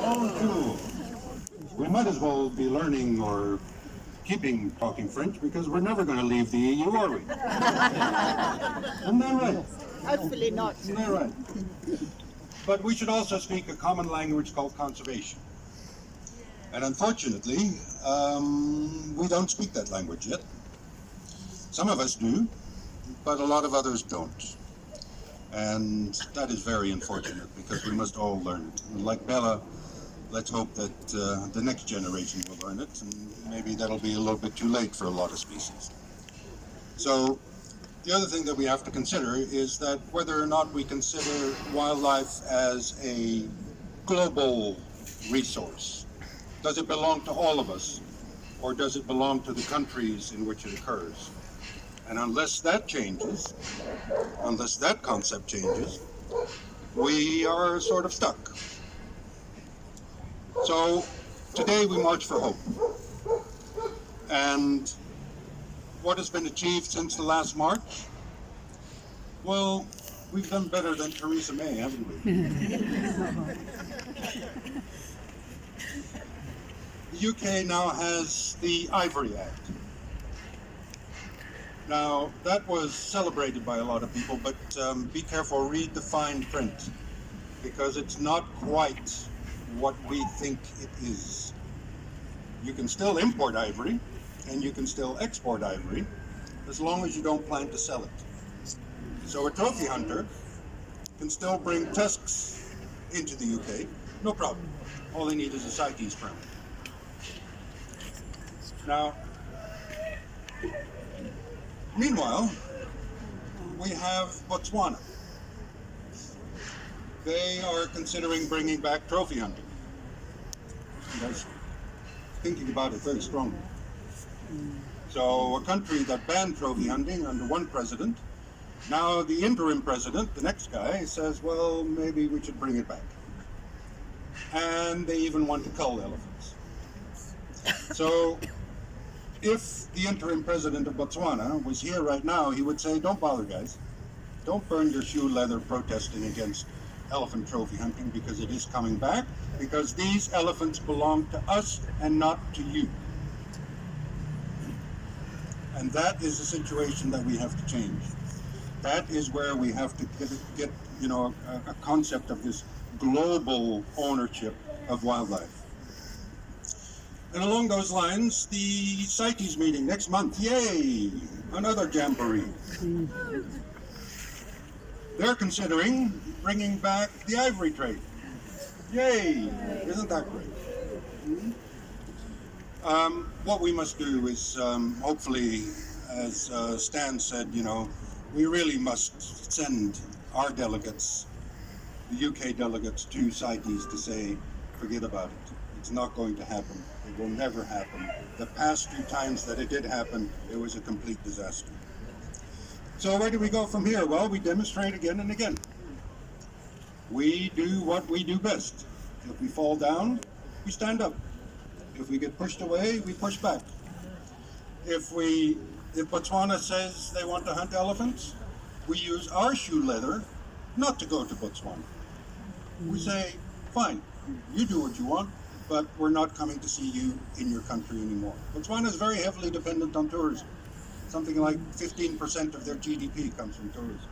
Oh, cool. We might as well be learning or keeping talking French because we're never going to leave the EU, are we? Isn't that right? Hopefully not. Isn't that right? But we should also speak a common language called conservation. And unfortunately, we don't speak that language yet. Some of us do, but a lot of others don't. And that is very unfortunate because we must all learn it. And like Bella, let's hope that the next generation will learn it, and maybe that'll be a little bit too late for a lot of species. So the other thing that we have to consider is that whether or not we consider wildlife as a global resource. Does it belong to all of us, or does it belong to the countries in which it occurs? And unless that changes, unless that concept changes, we are sort of stuck. So today we march for hope. And what has been achieved since the last march? Well, we've done better than Theresa May, haven't we? The UK now has the Ivory Act. Now, that was celebrated by a lot of people, but be careful, read the fine print, because it's not quite what we think it is. You can still import ivory, and you can still export ivory, as long as you don't plan to sell it. So a trophy hunter can still bring tusks into the UK, no problem. All they need is a CITES permit. Now, meanwhile, we have Botswana. They are considering bringing back trophy hunting. They're thinking about it very strongly. So a country that banned trophy hunting under one president, now the interim president, the next guy, says, well, maybe we should bring it back. And they even want to cull elephants. So if the interim president of Botswana was here right now, he would say, don't bother, guys. Don't burn your shoe leather protesting against elephant trophy hunting, because it is coming back, because these elephants belong to us and not to you. And that is the situation that we have to change. That is where we have to get a concept of this global ownership of wildlife. And along those lines, the CITES meeting next month, yay, another jamboree. They're considering bringing back the ivory trade. Yay, isn't that great? What we must do is, hopefully, as Stan said, we really must send our delegates, the UK delegates, to CITES to say, forget about it. It's not going to happen. It will never happen. The past few times that it did happen, it was a complete disaster. So where do we go from here? Well, we demonstrate again and again. We do what we do best. If we fall down, we stand up. If we get pushed away, we push back. If Botswana says they want to hunt elephants, we use our shoe leather not to go to Botswana. We say, fine, you do what you want, but we're not coming to see you in your country anymore. Botswana is very heavily dependent on tourism. Something like 15% of their GDP comes from tourism.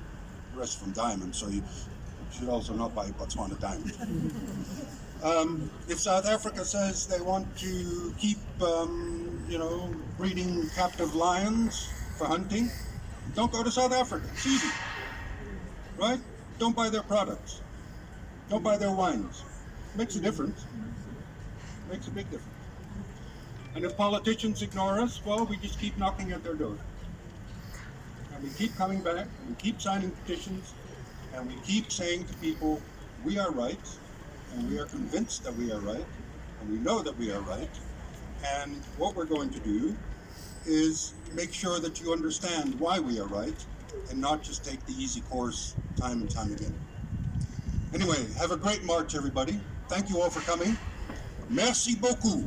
The rest from diamonds, so you should also not buy Botswana diamonds. If South Africa says they want to keep, breeding captive lions for hunting, don't go to South Africa. It's easy, right? Don't buy their products. Don't buy their wines. Makes a difference. Makes a big difference. And if politicians ignore us, well, we just keep knocking at their door. And we keep coming back, and we keep signing petitions, and we keep saying to people, we are right, and we are convinced that we are right, and we know that we are right. And what we're going to do is make sure that you understand why we are right, and not just take the easy course time and time again. Anyway, have a great March, everybody. Thank you all for coming. Merci beaucoup.